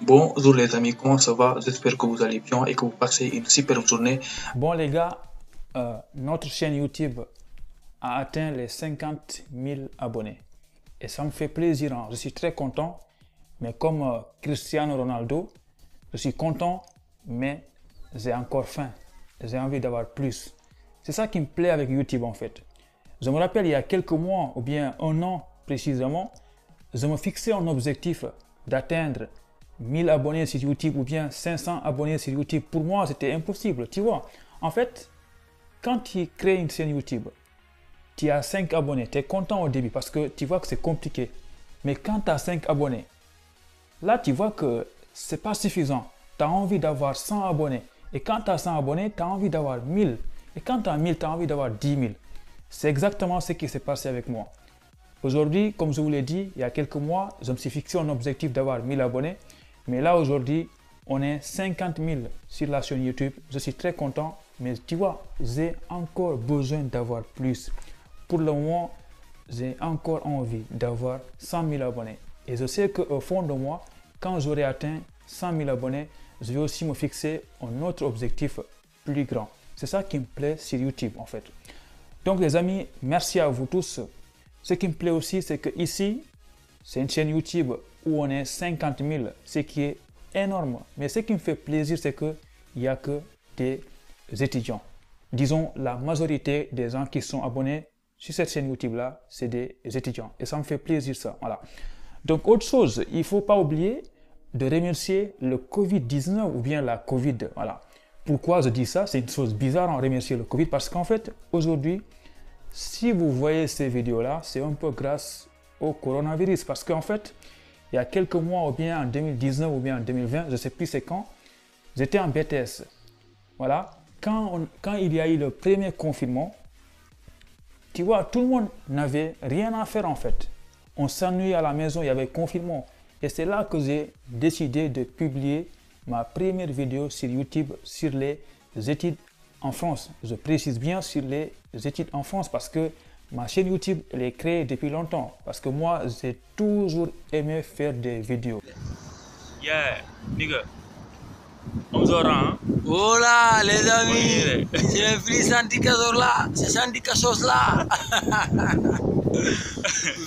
Bonjour les amis, comment ça va? J'espère que vous allez bien et que vous passez une super journée. Bon les gars, notre chaîne YouTube a atteint les 50 000 abonnés. Et ça me fait plaisir, hein. Je suis très content. Mais comme Cristiano Ronaldo, je suis content, mais j'ai encore faim. J'ai envie d'avoir plus. C'est ça qui me plaît avec YouTube en fait. Je me rappelle il y a quelques mois, ou bien un an précisément, je me fixais un objectif d'atteindre 1000 abonnés sur YouTube ou bien 500 abonnés sur YouTube. Pour moi, c'était impossible, tu vois. En fait, quand tu crées une chaîne YouTube, tu as 5 abonnés, tu es content au début parce que tu vois que c'est compliqué. Mais quand tu as 5 abonnés, là tu vois que c'est pas suffisant. Tu as envie d'avoir 100 abonnés. Et quand tu as 100 abonnés, tu as envie d'avoir 1000. Et quand tu as 1000, tu as envie d'avoir 10 000. C'est exactement ce qui s'est passé avec moi. Aujourd'hui, comme je vous l'ai dit, il y a quelques mois, je me suis fixé un objectif d'avoir 1000 abonnés. Mais là, aujourd'hui, on est 50 000 sur la chaîne YouTube. Je suis très content. Mais tu vois, j'ai encore besoin d'avoir plus. Pour le moment, j'ai encore envie d'avoir 100 000 abonnés. Et je sais qu'au fond de moi, quand j'aurai atteint 100 000 abonnés, je vais aussi me fixer un autre objectif plus grand. C'est ça qui me plaît sur YouTube en fait. Donc les amis, merci à vous tous. Ce qui me plaît aussi, c'est que ici, c'est une chaîne YouTube où on est 50 000, ce qui est énorme. Mais ce qui me fait plaisir, c'est qu'il n'y a que des étudiants. Disons, la majorité des gens qui sont abonnés sur cette chaîne YouTube-là, c'est des étudiants. Et ça me fait plaisir ça. Voilà. Donc, autre chose, il ne faut pas oublier de remercier le Covid-19 ou bien la Covid. Voilà. Pourquoi je dis ça? C'est une chose bizarre en remercier le Covid parce qu'en fait, aujourd'hui, si vous voyez ces vidéos-là, c'est un peu grâce au coronavirus. Parce qu'en fait, il y a quelques mois, ou bien en 2019 ou bien en 2020, je ne sais plus c'est quand, j'étais en BTS. Voilà. Quand il y a eu le premier confinement, tu vois, tout le monde n'avait rien à faire en fait. On s'ennuyait à la maison, il y avait confinement. Et c'est là que j'ai décidé de publier ma première vidéo sur YouTube sur les études en France. Je précise bien sur les études en France parce que ma chaîne YouTube, elle est créée depuis longtemps. Parce que moi, j'ai toujours aimé faire des vidéos. Yeah, nigga. On Zoran, Hola, les amis. oui, C'est feliz Santi Cazorla. C'est Santi Casos là.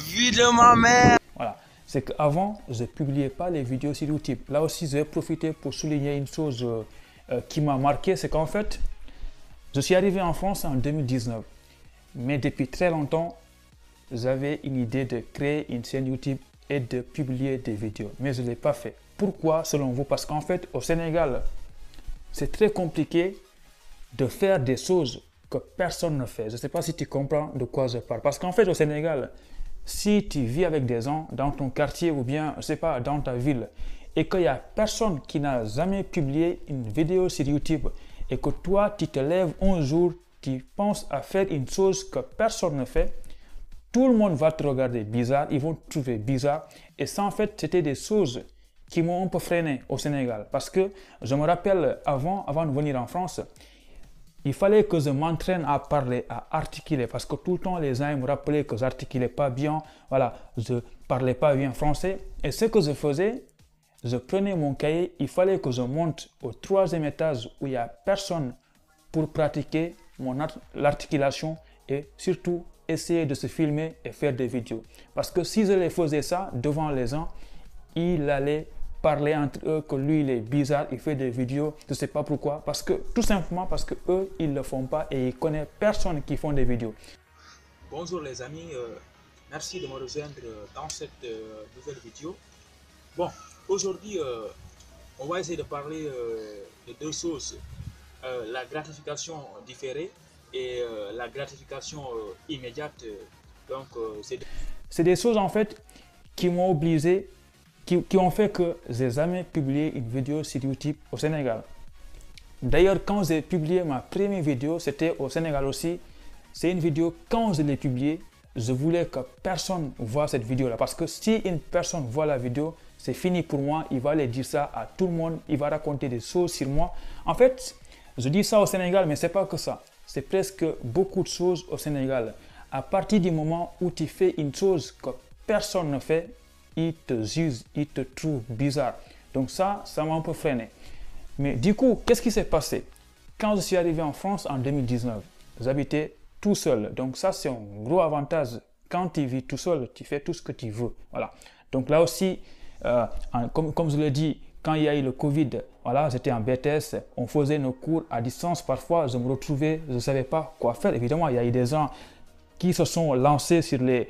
Vie de ma mère. Voilà. C'est qu'avant, je ne publiais pas les vidéos sur YouTube. Là aussi, je vais profiter pour souligner une chose qui m'a marqué. C'est qu'en fait, je suis arrivé en France en 2019. Mais depuis très longtemps, j'avais une idée de créer une chaîne YouTube et de publier des vidéos. Mais je ne l'ai pas fait. Pourquoi selon vous? Parce qu'en fait, au Sénégal, c'est très compliqué de faire des choses que personne ne fait. Je ne sais pas si tu comprends de quoi je parle. Parce qu'en fait, au Sénégal, si tu vis avec des gens dans ton quartier ou bien, je ne sais pas, dans ta ville, et qu'il n'y a personne qui n'a jamais publié une vidéo sur YouTube, et que toi, tu te lèves un jour, tu penses à faire une chose que personne ne fait, tout le monde va te regarder bizarre, ils vont te trouver bizarre. Et ça, en fait, c'était des choses qui m'ont un peu freiné au Sénégal. Parce que je me rappelle avant de venir en France, il fallait que je m'entraîne à parler, à articuler, parce que tout le temps, les gens me rappelaient que je n'articulais pas bien, voilà, je ne parlais pas bien français. Et ce que je faisais, je prenais mon cahier, il fallait que je monte au troisième étage où il n'y a personne pour pratiquer l'articulation et surtout essayer de se filmer et faire des vidéos. Parce que si je les faisais ça devant les gens, il allait parler entre eux que lui il est bizarre, il fait des vidéos, je ne sais pas pourquoi, parce que tout simplement parce que eux ils le font pas et ils connaissent personne qui font des vidéos. Bonjour les amis, merci de me rejoindre dans cette nouvelle vidéo. Bon, aujourd'hui, on va essayer de parler de deux choses. La gratification différée et la gratification immédiate. Donc, C'est des choses en fait qui m'ont obligé, qui ont fait que j'ai jamais publié une vidéo sur YouTube au Sénégal. D'ailleurs, quand j'ai publié ma première vidéo, c'était au Sénégal aussi. C'est une vidéo, quand je l'ai publiée, je voulais que personne voit cette vidéo-là. Parce que si une personne voit la vidéo, c'est fini pour moi. Il va aller dire ça à tout le monde. Il va raconter des choses sur moi. En fait, je dis ça au Sénégal, mais ce n'est pas que ça. C'est presque beaucoup de choses au Sénégal. À partir du moment où tu fais une chose que personne ne fait, ils te jugent, ils te trouvent bizarre. Donc ça m'a un peu freiné. Mais du coup, qu'est-ce qui s'est passé? Quand je suis arrivé en France en 2019, j'habitais tout seul. Donc ça, c'est un gros avantage. Quand tu vis tout seul, tu fais tout ce que tu veux. Voilà. Donc là aussi, comme je l'ai dit, quand il y a eu le Covid, voilà, j'étais en BTS, on faisait nos cours à distance. Parfois, je me retrouvais, je ne savais pas quoi faire. Évidemment, il y a eu des gens qui se sont lancés sur les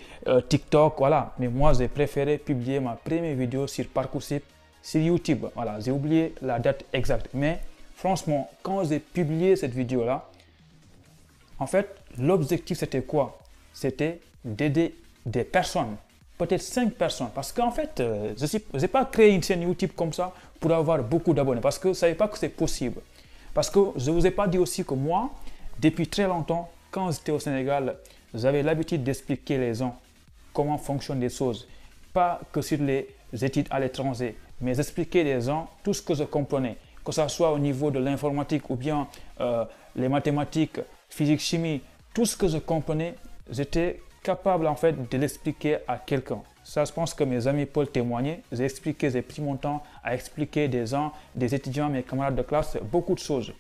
TikTok, voilà. Mais moi, j'ai préféré publier ma première vidéo sur Parcoursup, sur YouTube. Voilà, j'ai oublié la date exacte. Mais franchement, quand j'ai publié cette vidéo-là, en fait, l'objectif, c'était quoi? C'était d'aider des personnes, peut-être 5 personnes. Parce qu'en fait, je n'ai pas créé une chaîne YouTube comme ça pour avoir beaucoup d'abonnés. Parce que je ne savais pas que c'est possible. Parce que je ne vous ai pas dit aussi que moi, depuis très longtemps, quand j'étais au Sénégal, j'avais l'habitude d'expliquer les gens comment fonctionnent les choses. Pas que sur les études à l'étranger, mais j'expliquais les gens tout ce que je comprenais. Que ce soit au niveau de l'informatique ou bien les mathématiques, physique, chimie, tout ce que je comprenais, j'étais capable en fait de l'expliquer à quelqu'un. Ça, je pense que mes amis peuvent témoigner. J'ai pris mon temps à expliquer des gens, des étudiants, mes camarades de classe, beaucoup de choses.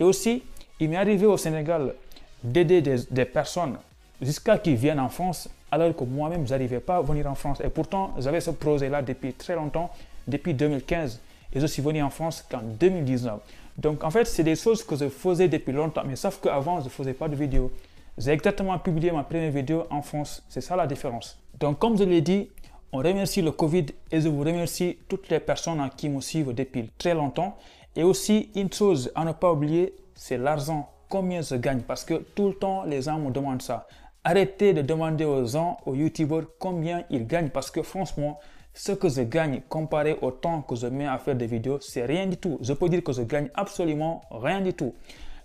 Et aussi, il m'est arrivé au Sénégal d'aider des personnes jusqu'à qu'ils viennent en France, alors que moi-même, je n'arrivais pas à venir en France. Et pourtant, j'avais ce projet-là depuis très longtemps, depuis 2015. Et je suis venu en France qu'en 2019. Donc, en fait, c'est des choses que je faisais depuis longtemps. Mais sauf qu'avant, je ne faisais pas de vidéos. J'ai exactement publié ma première vidéo en France. C'est ça la différence. Donc, comme je l'ai dit, on remercie le Covid et je vous remercie toutes les personnes qui me suivent depuis très longtemps. Et aussi, une chose à ne pas oublier, c'est l'argent. Combien je gagne? Parce que tout le temps, les gens me demandent ça. Arrêtez de demander aux gens, aux youtubeurs, combien ils gagnent. Parce que franchement, ce que je gagne comparé au temps que je mets à faire des vidéos, c'est rien du tout. Je peux dire que je gagne absolument rien du tout.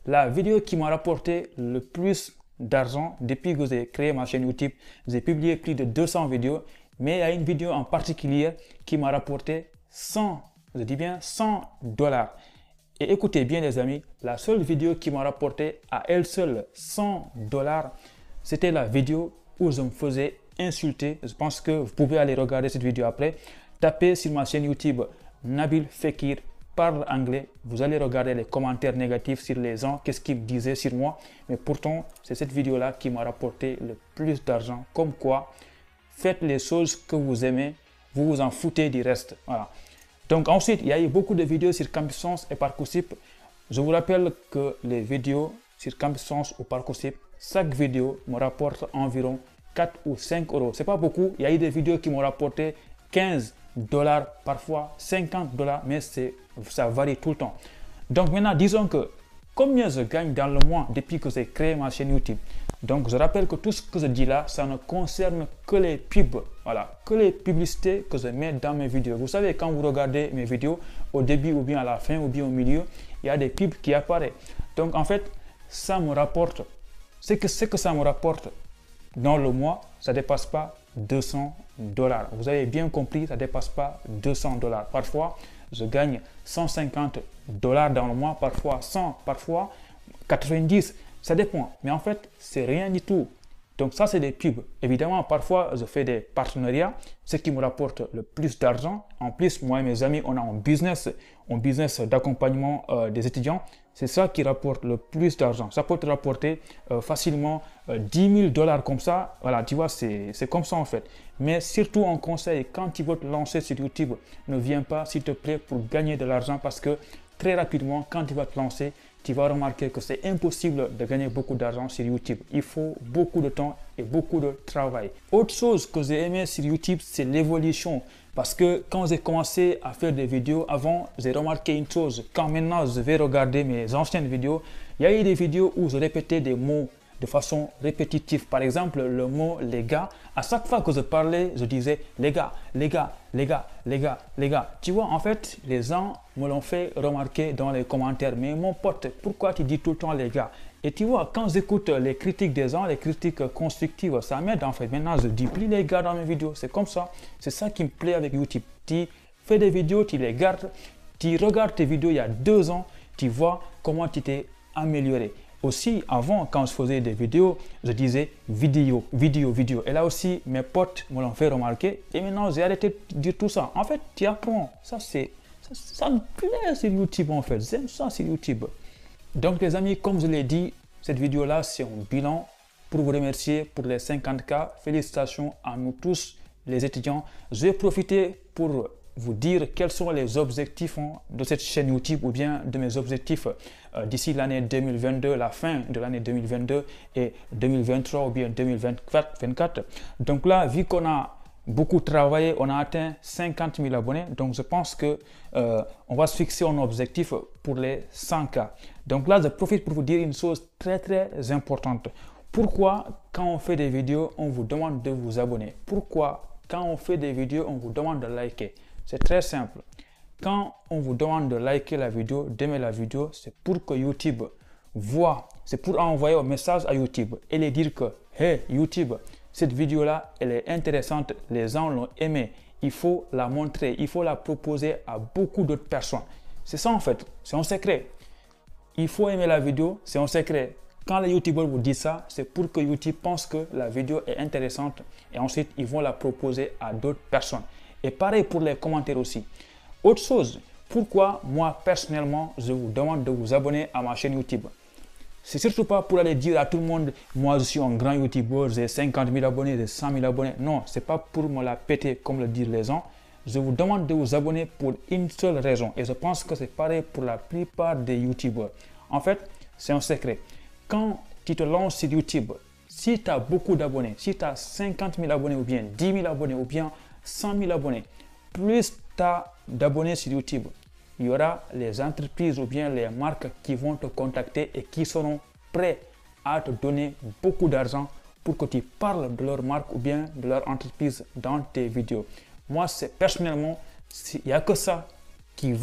La vidéo qui m'a rapporté le plus d'argent depuis que j'ai créé ma chaîne YouTube, j'ai publié plus de 200 vidéos, mais il y a une vidéo en particulier qui m'a rapporté 100, je dis bien 100 $. Et écoutez bien les amis, la seule vidéo qui m'a rapporté à elle seule 100 $, c'était la vidéo où je me faisais insulter. Je pense que vous pouvez aller regarder cette vidéo après. Tapez sur ma chaîne YouTube Nabil Fekir parle anglais. Vous allez regarder les commentaires négatifs sur les gens, qu'est-ce qu'ils disaient sur moi. Mais pourtant, c'est cette vidéo-là qui m'a rapporté le plus d'argent. Comme quoi, faites les choses que vous aimez, vous vous en foutez du reste. Voilà. Donc ensuite, il y a eu beaucoup de vidéos sur Campussens et Parcoursup. Je vous rappelle que les vidéos sur Campussens ou Parcoursup, chaque vidéo me rapporte environ 4 ou 5 euros. C'est pas beaucoup. Il y a eu des vidéos qui m'ont rapporté 15 $, parfois 50 $, mais ça varie tout le temps. Donc maintenant, disons que combien je gagne dans le mois depuis que j'ai créé ma chaîne YouTube. Donc je rappelle que tout ce que je dis là, ça ne concerne que les pubs. Voilà, que les publicités que je mets dans mes vidéos. Vous savez, quand vous regardez mes vidéos, au début ou bien à la fin ou bien au milieu, il y a des pubs qui apparaissent. Donc en fait, ça me rapporte. Ce que ça me rapporte dans le mois, ça ne dépasse pas 200 $. Vous avez bien compris, ça ne dépasse pas 200 $. Parfois, je gagne 150 $ dans le mois, parfois 100, parfois 90. Ça dépend. Mais en fait, c'est rien du tout. Donc ça, c'est des pubs. Évidemment, parfois, je fais des partenariats, ce qui me rapporte le plus d'argent. En plus, moi et mes amis, on a un business d'accompagnement des étudiants. C'est ça qui rapporte le plus d'argent. Ça peut te rapporter facilement 10 000 $ comme ça. Voilà, tu vois, c'est comme ça en fait. Mais surtout, on conseille, quand tu veux te lancer sur YouTube, ne viens pas, s'il te plaît, pour gagner de l'argent parce que très rapidement, quand tu vas te lancer, tu vas remarquer que c'est impossible de gagner beaucoup d'argent sur YouTube. Il faut beaucoup de temps et beaucoup de travail. Autre chose que j'ai aimé sur YouTube, c'est l'évolution. Parce que quand j'ai commencé à faire des vidéos, avant, j'ai remarqué une chose. Quand maintenant je vais regarder mes anciennes vidéos, il y a eu des vidéos où je répétais des mots de façon répétitive. Par exemple, le mot « les gars ». À chaque fois que je parlais, je disais « les gars, les gars, les gars, les gars, les gars ». Tu vois, en fait, les gens me l'ont fait remarquer dans les commentaires. Mais mon pote, pourquoi tu dis tout le temps « les gars » ? Et tu vois, quand j'écoute les critiques des gens, les critiques constructives, ça m'aide en fait. Maintenant, je ne dis plus les gars dans mes vidéos. C'est comme ça. C'est ça qui me plaît avec YouTube. Tu fais des vidéos, tu les gardes. Tu regardes tes vidéos il y a 2 ans, tu vois comment tu t'es amélioré. Aussi, avant, quand je faisais des vidéos, je disais vidéo, vidéo, vidéo. Et là aussi, mes potes me l'ont fait remarquer. Et maintenant, j'ai arrêté de dire tout ça. En fait, tu apprends. Ça, Ça me plaît sur YouTube en fait. J'aime ça sur YouTube. Donc les amis, comme je l'ai dit, cette vidéo-là, c'est un bilan pour vous remercier pour les 50K. Félicitations à nous tous, les étudiants. Je vais profiter pour vous dire quels sont les objectifs de cette chaîne YouTube ou bien de mes objectifs d'ici l'année 2022, la fin de l'année 2022 et 2023 ou bien 2024. Donc là, vu qu'on a beaucoup travaillé, on a atteint 50 000 abonnés. Donc je pense que on va se fixer un objectif pour les 100K. Donc là, je profite pour vous dire une chose très importante. Pourquoi quand on fait des vidéos, on vous demande de vous abonner? Pourquoi quand on fait des vidéos, on vous demande de liker? C'est très simple. Quand on vous demande de liker la vidéo, d'aimer la vidéo, c'est pour que YouTube voit, c'est pour envoyer un message à YouTube et lui dire que, hey YouTube, cette vidéo-là, elle est intéressante, les gens l'ont aimée, il faut la montrer, il faut la proposer à beaucoup d'autres personnes. C'est ça en fait, c'est un secret. Il faut aimer la vidéo, c'est un secret. Quand les youtubeurs vous disent ça, c'est pour que YouTube pense que la vidéo est intéressante et ensuite ils vont la proposer à d'autres personnes. Et pareil pour les commentaires aussi. Autre chose, pourquoi moi personnellement, je vous demande de vous abonner à ma chaîne YouTube? C'est surtout pas pour aller dire à tout le monde, moi je suis un grand youtubeur, j'ai 50 000 abonnés, j'ai 100 000 abonnés. Non, c'est pas pour me la péter comme le disent les gens. Je vous demande de vous abonner pour une seule raison. Et je pense que c'est pareil pour la plupart des youtubeurs. En fait, c'est un secret. Quand tu te lances sur YouTube, si tu as beaucoup d'abonnés, si tu as 50 000 abonnés ou bien 10 000 abonnés ou bien 100 000 abonnés, plus tu as d'abonnés sur YouTube, il y aura les entreprises ou bien les marques qui vont te contacter et qui seront prêts à te donner beaucoup d'argent pour que tu parles de leur marque ou bien de leur entreprise dans tes vidéos. Moi, c'est personnellement, il n'y a que ça qui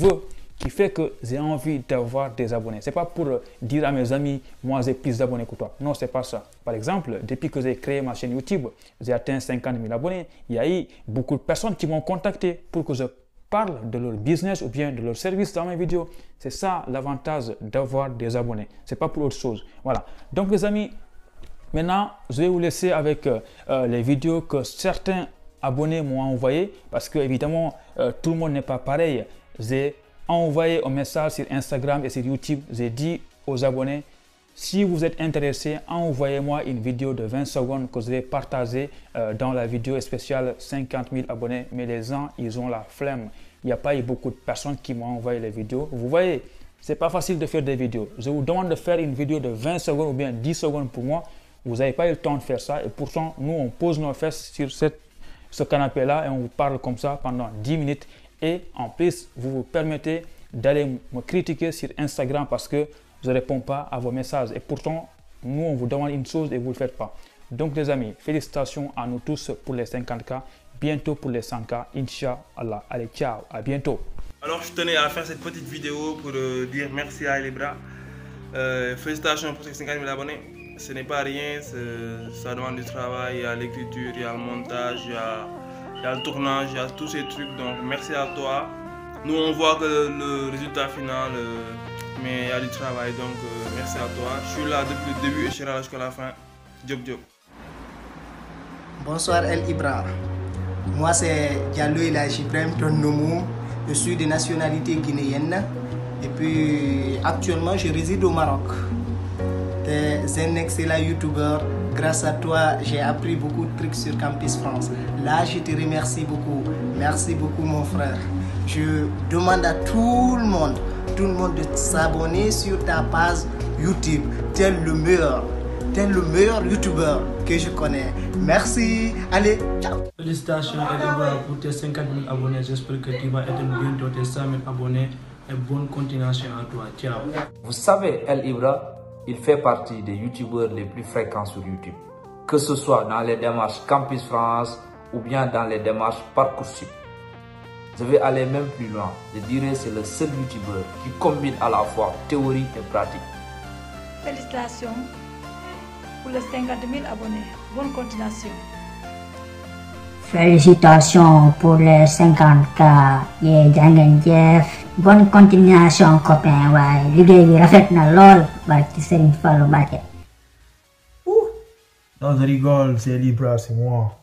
fait que j'ai envie d'avoir des abonnés. Ce n'est pas pour dire à mes amis, moi j'ai plus d'abonnés que toi. Non, ce n'est pas ça. Par exemple, depuis que j'ai créé ma chaîne YouTube, j'ai atteint 50 000 abonnés. Il y a eu beaucoup de personnes qui m'ont contacté pour que je parle de leur business ou bien de leur service dans mes vidéos. C'est ça l'avantage d'avoir des abonnés. Ce n'est pas pour autre chose. Voilà. Donc les amis, maintenant, je vais vous laisser avec les vidéos que certains abonnés m'ont envoyées parce que évidemment, tout le monde n'est pas pareil. J'ai envoyé un message sur Instagram et sur YouTube. J'ai dit aux abonnés, si vous êtes intéressés, envoyez-moi une vidéo de 20 secondes que je vais partager dans la vidéo spéciale 50 000 abonnés. Mais les gens, ils ont la flemme. Il n'y a pas eu beaucoup de personnes qui m'ont envoyé les vidéos. Vous voyez, c'est pas facile de faire des vidéos. Je vous demande de faire une vidéo de 20 secondes ou bien 10 secondes pour moi. Vous n'avez pas eu le temps de faire ça. Et pourtant, nous, on pose nos fesses sur ce canapé-là et on vous parle comme ça pendant 10 minutes. Et en plus, vous vous permettez d'aller me critiquer sur Instagram parce que je ne réponds pas à vos messages. Et pourtant, nous, on vous demande une chose et vous ne le faites pas. Donc, les amis, félicitations à nous tous pour les 50K. Bientôt pour les 100K. Inch'Allah. Allez, ciao. À bientôt. Alors, je tenais à faire cette petite vidéo pour dire merci à El Ibra. Félicitations pour ces 50 000 abonnés. Ce n'est pas rien. Ça demande du travail. Il y a l'écriture, il y a le montage, il y a le tournage, il y a tous ces trucs. Donc, merci à toi. Nous, on voit que le résultat final, mais il y a du travail. Donc, merci à toi. Je suis là depuis le début et je serai là jusqu'à la fin. Job, job. Bonsoir El Ibra. Moi, c'est Diallo Elhadji Ibrahim Tonnomou. Je suis de nationalité guinéenne. Et puis, actuellement, je réside au Maroc. Tu es un excellent youtubeur. Grâce à toi, j'ai appris beaucoup de trucs sur Campus France. Là, je te remercie beaucoup. Merci beaucoup, mon frère. Je demande à tout le monde de s'abonner sur ta page YouTube. Tu es le meilleur youtubeur que je connais. Merci. Allez, ciao. Félicitations Elibra pour tes 50 000 abonnés. J'espère que tu vas atteindre bientôt tes 100 000 abonnés. Et bonne continuation à toi. Ciao. Vous savez, El Ibra, il fait partie des youtubeurs les plus fréquents sur YouTube. Que ce soit dans les démarches Campus France ou bien dans les démarches Parcoursup. Je vais aller même plus loin. Je dirais que c'est le seul youtubeur qui combine à la fois théorie et pratique. Félicitations pour les 50 000 abonnés. Bonne continuation. Félicitations pour les 50K. Jeff. Bonne continuation, copain. Ouais, liggéey bi rafet na lol. Barki Serigne Fallou Mbacké. Non, je rigole, c'est Libra, c'est moi.